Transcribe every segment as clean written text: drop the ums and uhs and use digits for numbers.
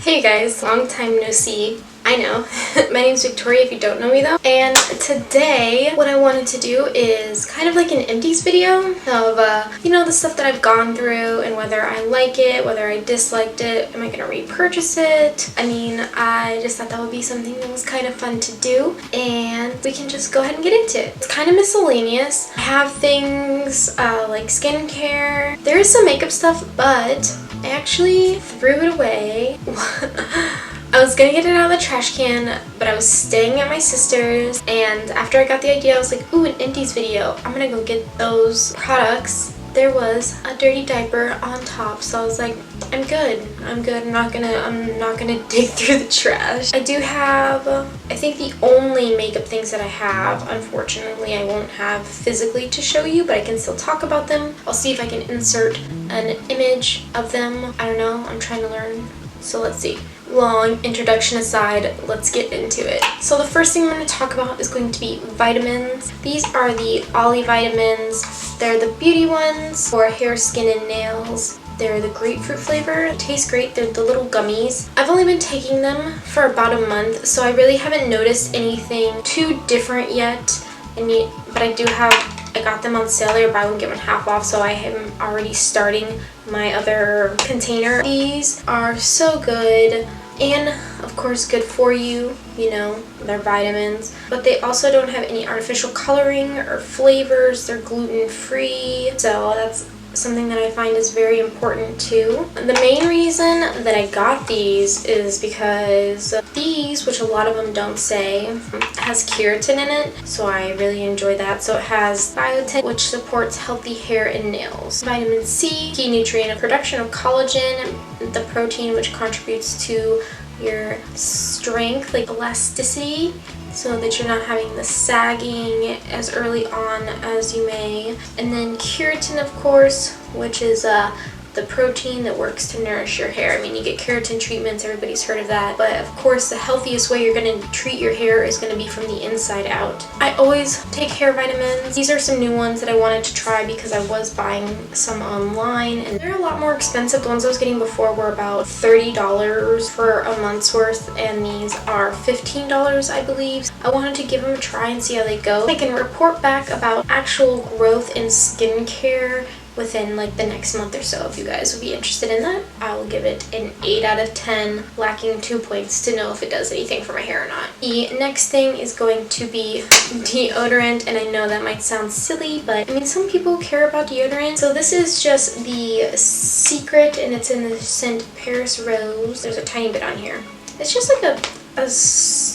Hey guys, long time no see. I know. My name's Victoria if you don't know me though. And today what I wanted to do is kind of like an empties video of, you know, the stuff that I've gone through and whether I like it, whether I disliked it, am I going to repurchase it? I mean, I just thought that would be something that was kind of fun to do and we can just go ahead and get into it. It's kind of miscellaneous. I have things like skincare. There is some makeup stuff, but I actually threw it away. I was gonna get it out of the trash can, but I was staying at my sister's, and after I got the idea, I was like, ooh, an empties video. I'm gonna go get those products. There was a dirty diaper on top, so I was like, I'm good. I'm not gonna dig through the trash. I do have, I think the only makeup things that I have, unfortunately, I won't have physically to show you, but I can still talk about them. I'll see if I can insert an image of them. I don't know, I'm trying to learn, so let's see. Long introduction aside, let's get into it. So the first thing I'm going to talk about is going to be vitamins. These are the Ollie vitamins. They're the beauty ones for hair, skin, and nails. They're the grapefruit flavor. It tastes great. They're the little gummies. I've only been taking them for about a month, so I really haven't noticed anything too different yet. But I got them on sale. They were buy one get one half off, so I am already starting my other container. These are so good and of course good for you. You know, they're vitamins, but they also don't have any artificial coloring or flavors. They're gluten-free, so that's something that I find is very important too. The main reason that I got these is because these, which a lot of them don't say, has keratin in it, so I really enjoy that. So it has biotin, which supports healthy hair and nails. Vitamin C, key nutrient of production of collagen, the protein which contributes to your strength, like elasticity, so that you're not having the sagging as early on as you may. And then keratin, of course, which is the protein that works to nourish your hair. I mean, you get keratin treatments, everybody's heard of that, but of course the healthiest way you're going to treat your hair is going to be from the inside out. I always take hair vitamins. These are some new ones that I wanted to try because I was buying some online and they're a lot more expensive. The ones I was getting before were about $30 for a month's worth, and these are $15, I believe. I wanted to give them a try and see how they go. I can report back about actual growth in skincare within like the next month or so. If you guys would be interested in that, I will give it an 8 out of 10, lacking 2 points to know if it does anything for my hair or not. The next thing is going to be deodorant, and I know that might sound silly, but I mean, some people care about deodorant. So this is just the Secret, and it's in the scent Paris Rose. There's a tiny bit on here. It's just like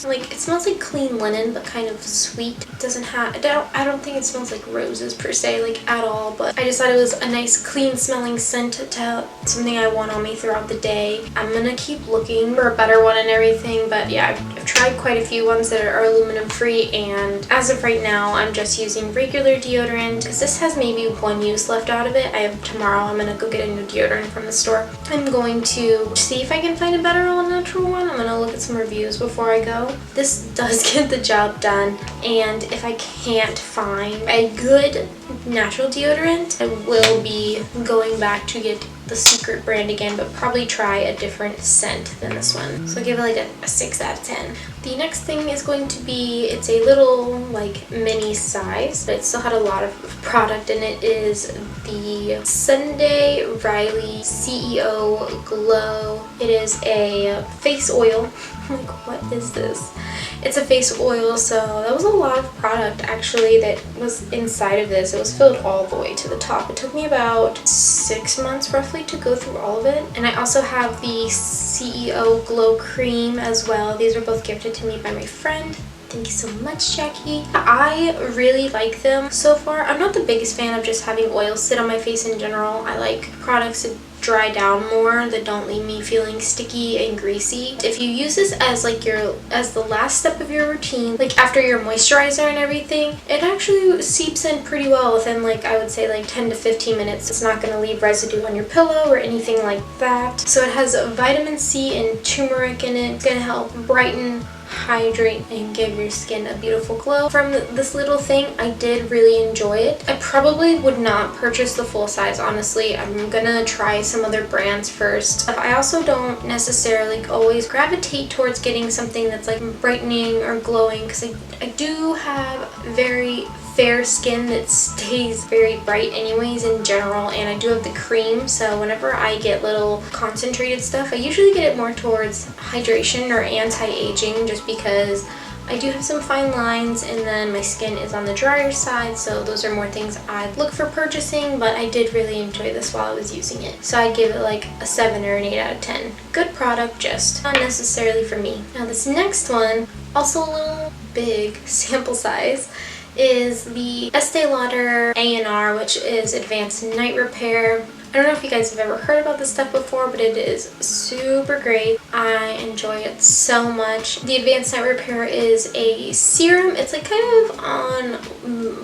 like, it smells like clean linen, but kind of sweet. It doesn't have, I don't think it smells like roses per se, like at all, but I just thought it was a nice clean smelling scent to something I want on me throughout the day. I'm gonna keep looking for a better one and everything, but yeah, I've tried quite a few ones that are aluminum free, and as of right now, I'm just using regular deodorant because this has maybe one use left out of it. Tomorrow I'm gonna go get a new deodorant from the store. I'm going to see if I can find a better all natural one. I'm gonna look at some reviews before I go. This does get the job done, and if I can't find a good natural deodorant, I will be going back to get the Secret brand again, but probably try a different scent than this one. So I'll give it like a 6 out of 10. The next thing is going to be, it's a little like mini size, but it still had a lot of product in it, is the Sunday Riley CEO Glow. It is a face oil. Like, what is this? It's a face oil, so that was a lot of product actually that was inside of this. It was filled all the way to the top. It took me about 6 months roughly to go through all of it. And I also have the CEO Glow Cream as well. These were both gifted to me by my friend. Thank you so much, Jackie. I really like them so far. I'm not the biggest fan of just having oil sit on my face in general. I like products that dry down more, that don't leave me feeling sticky and greasy. If you use this as like as the last step of your routine, like after your moisturizer and everything, it actually seeps in pretty well within, like, I would say like 10 to 15 minutes. It's not going to leave residue on your pillow or anything like that. So it has vitamin C and turmeric in it. It's going to help brighten, hydrate and give your skin a beautiful glow. From this little thing, I did really enjoy it. I probably would not purchase the full size, honestly. I'm gonna try some other brands first. I also don't necessarily always gravitate towards getting something that's like brightening or glowing, because I do have very fair skin that stays very bright anyways in general, and I do have the cream, so whenever I get little concentrated stuff, I usually get it more towards hydration or anti-aging, just because I do have some fine lines and then my skin is on the drier side, so those are more things I'd look for purchasing, but I did really enjoy this while I was using it. So I'd give it like a 7 or an 8 out of 10. Good product, just not necessarily for me. Now this next one, also a little big sample size, is the Estee Lauder A&R, which is Advanced Night Repair. I don't know if you guys have ever heard about this stuff before, but it is super great. I enjoy it so much. The Advanced Night Repair is a serum. It's like kind of on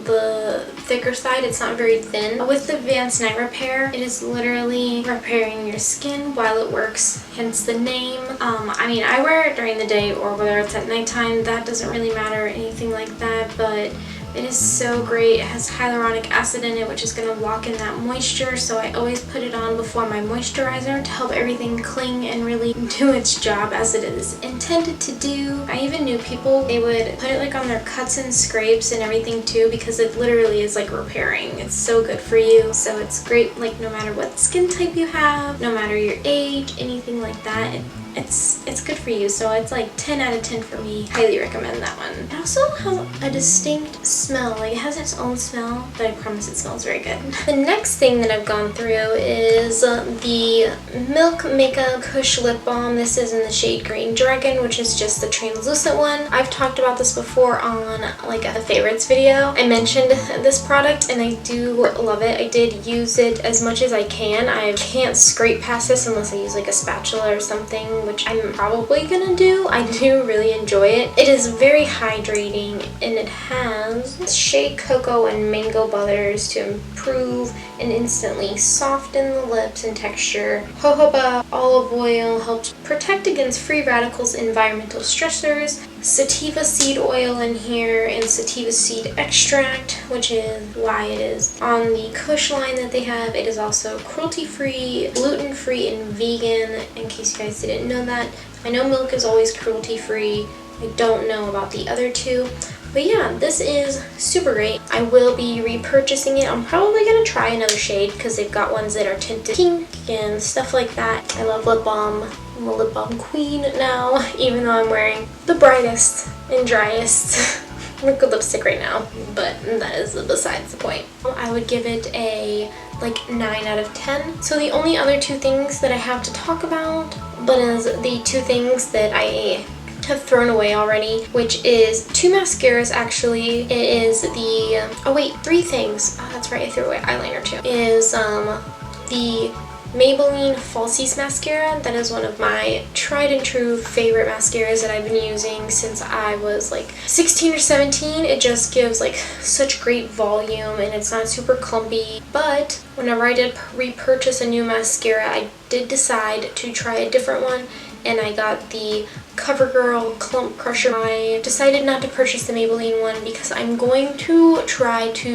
the thicker side. It's not very thin. With the Advanced Night Repair, it is literally repairing your skin while it works, hence the name. I mean, I wear it during the day or whether it's at nighttime. That doesn't really matter or anything like that, but it is so great. It has hyaluronic acid in it, which is going to lock in that moisture, so I always put it on before my moisturizer to help everything cling and really do its job as it is intended to do. I even knew people, they would put it like on their cuts and scrapes and everything too, because it literally is like repairing. It's so good for you. So it's great like no matter what skin type you have, no matter your age, anything like that. It's good for you, so it's like 10 out of 10 for me. Highly recommend that one. It also has a distinct smell, like it has its own smell, but I promise it smells very good. The next thing that I've gone through is the Milk Makeup Kush Lip Balm. This is in the shade Green Dragon, which is just the translucent one. I've talked about this before on like a favorites video. I mentioned this product and I do love it. I did use it as much as I can. I can't scrape past this unless I use like a spatula or something, which I'm probably gonna do. I do really enjoy it. It is very hydrating and it has shea cocoa and mango butters to improve and instantly soften the lips and texture. Jojoba olive oil helps protect against free radicals and environmental stressors. Sativa seed oil in here and sativa seed extract, which is why it is on the Kush line that they have. It is also cruelty-free, gluten-free, and vegan, in case you guys didn't know that. I know milk is always cruelty-free. I don't know about the other two. But yeah, this is super great. I will be repurchasing it. I'm probably going to try another shade because they've got ones that are tinted pink and stuff like that. I love lip balm. I'm a lip balm queen now, even though I'm wearing the brightest and driest liquid lipstick right now. But that is besides the point. I would give it a like 9 out of 10. So the only other two things that I have to talk about, but is the two things that I have thrown away already, which is 2 mascaras actually. It is the, oh wait, 3 things. Oh, that's right, I threw away eyeliner too. Is the Maybelline Falsies mascara. That is one of my tried and true favorite mascaras that I've been using since I was like 16 or 17. It just gives like such great volume and it's not super clumpy. But whenever I did repurchase a new mascara, I did decide to try a different one, and I got the CoverGirl Clump Crusher. I decided not to purchase the Maybelline one because I'm going to try to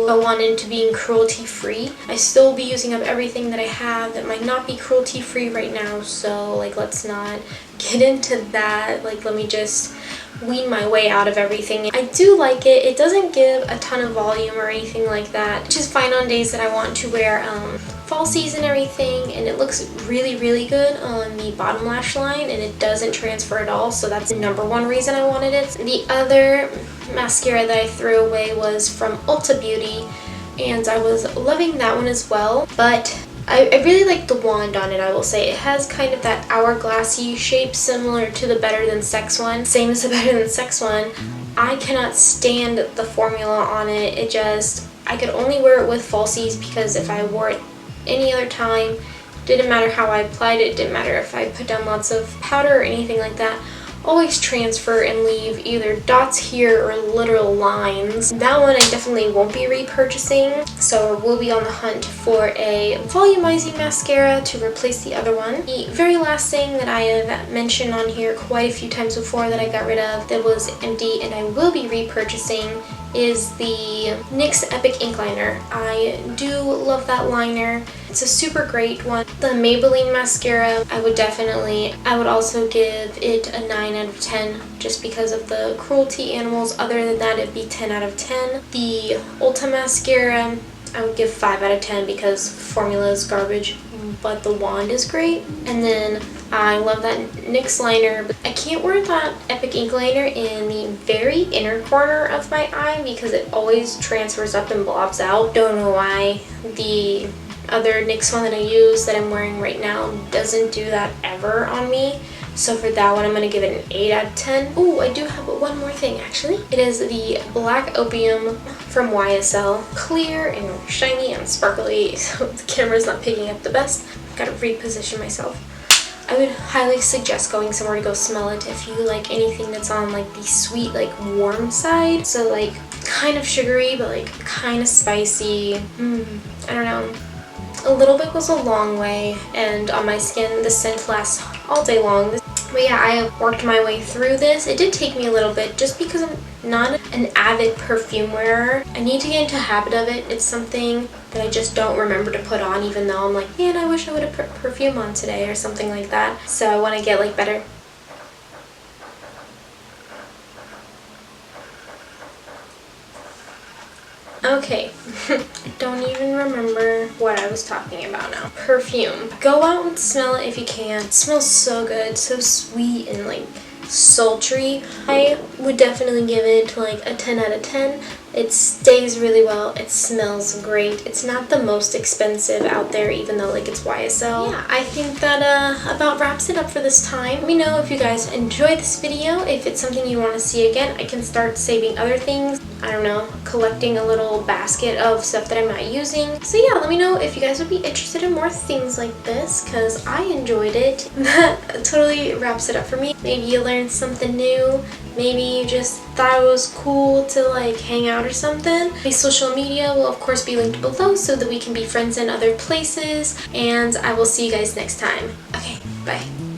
go on into being cruelty-free. I still be using up everything that I have that might not be cruelty-free right now, so like let's not get into that. Like let me just wean my way out of everything. I do like it. It doesn't give a ton of volume or anything like that, which is fine on days that I want to wear falsies and everything, and it looks really, really good on the bottom lash line, and it doesn't transfer at all, so that's the #1 reason I wanted it. The other mascara that I threw away was from Ulta Beauty, and I was loving that one as well, but I really like the wand on it, I will say. It has kind of that hourglassy shape similar to the Better Than Sex one. Same as the Better Than Sex one. I cannot stand the formula on it. It just, I could only wear it with falsies because if I wore it any other time, didn't matter how I applied it, didn't matter if I put down lots of powder or anything like that. always transfer and leave either dots here or literal lines. That one I definitely won't be repurchasing, so we'll be on the hunt for a volumizing mascara to replace the other one. The very last thing that I have mentioned on here quite a few times before that I got rid of that was empty and I will be repurchasing is the NYX Epic Ink Liner. I do love that liner. It's a super great one. The Maybelline mascara, I would also give it a 9 out of 10 just because of the cruelty animals. Other than that, it'd be 10 out of 10. The Ulta mascara, I would give 5 out of 10 because formula is garbage, but the wand is great. And then I love that NYX liner, but I can't wear that Epic Ink Liner in the very inner corner of my eye because it always transfers up and blobs out. Don't know why. The other NYX one that I use that I'm wearing right now doesn't do that ever on me. So for that one, I'm going to give it an 8 out of 10. Oh, I do have one more thing actually. It is the Black Opium from YSL. Clear and shiny and sparkly, so the camera's not picking up the best. Gotta reposition myself. I would highly suggest going somewhere to go smell it if you like anything that's on like the sweet, like warm side. So like kind of sugary, but like kind of spicy. I don't know. A little bit goes a long way, and on my skin the scent lasts all day long. But yeah, I have worked my way through this. It did take me a little bit just because I'm not an avid perfume wearer. I need to get into a habit of it. It's something that I just don't remember to put on, even though I'm like, man, I wish I would have put perfume on today or something like that. So I want to get like better. Okay, I don't even remember what I was talking about now. Perfume. Go out and smell it if you can. It smells so good, so sweet and like sultry. I would definitely give it like a 10 out of 10. It stays really well. It smells great. It's not the most expensive out there, even though like it's YSL. Yeah, I think that about wraps it up for this time. Let me know if you guys enjoyed this video. If it's something you want to see again, I can start saving other things. I don't know, collecting a little basket of stuff that I'm not using. So yeah, let me know if you guys would be interested in more things like this, because I enjoyed it. That totally wraps it up for me. Maybe you learned something new. Maybe you just thought it was cool to like hang out or something. My social media will of course be linked below so that we can be friends in other places, and I will see you guys next time. Okay, bye.